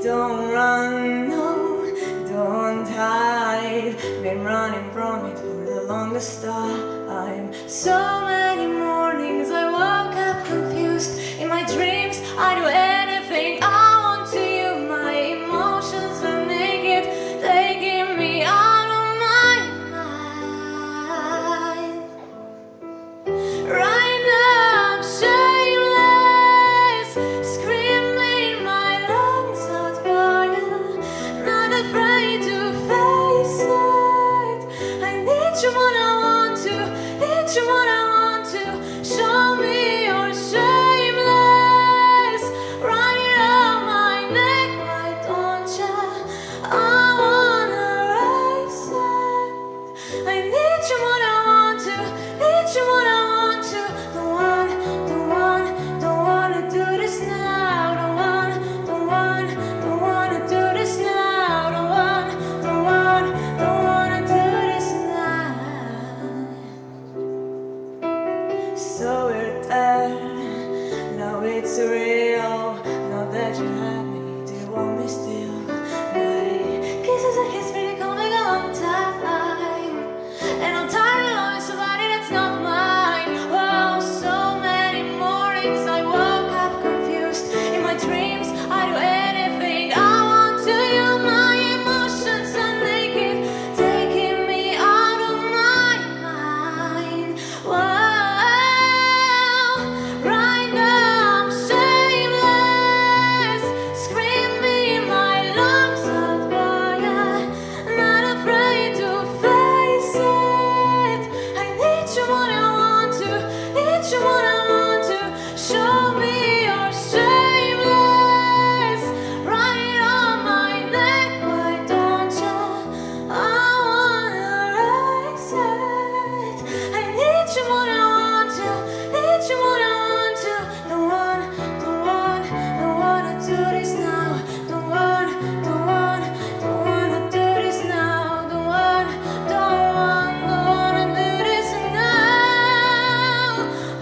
Don't run, no, don't hide. Been running from it for the longest time. So many mornings I woke up confused. In my dreams I do anything I want to you. My emotions are naked, taking me out of my mind. Right now I'm shameless, screaming my lungs out fire. Not afraid to face it. I need you when I want to, need you when I want to. Show me you're shameless. Run it on my neck, why don't ya? I wanna raise it. I need you when I want to, need you when I want to. Don't wanna do this now. Don't wanna do this now. Don't wanna do this now. So we're there, now it's real. Now that you have me, do you want me still? My kisses and kiss really coming a long time, and I'm tired of loving somebody that's not mine. Oh, so many mornings I woke up confused. In my dreams I do anything I want to you. My emotions are naked, taking me out of my mind. Wow, right now I'm shameless, screaming my lungs out fire. Not afraid to face it. I need you when I want to, need you when I want to. Show me you're shameless. Run it on my neck, why don't ya? I wanna raise it. I need you when I want to, need you when I want to. Don't wanna do this now. Don't wanna do this now. Don't wanna do this now.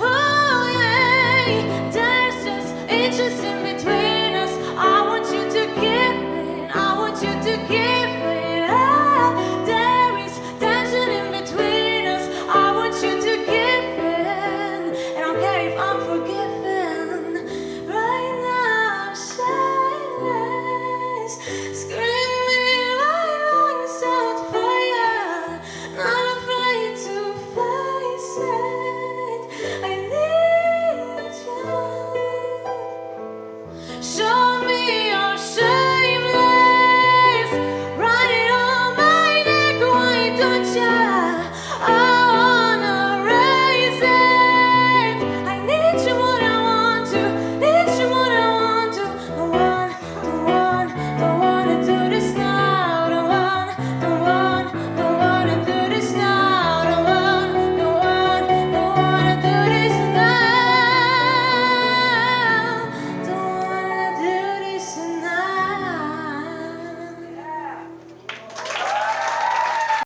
Oh yeah, there's just inches in between us. I want you to give it, I want you to give it. Ah, there is tension in between us. I want you to give it, and I don't care if I'm forgiven. Right now I'm shameless,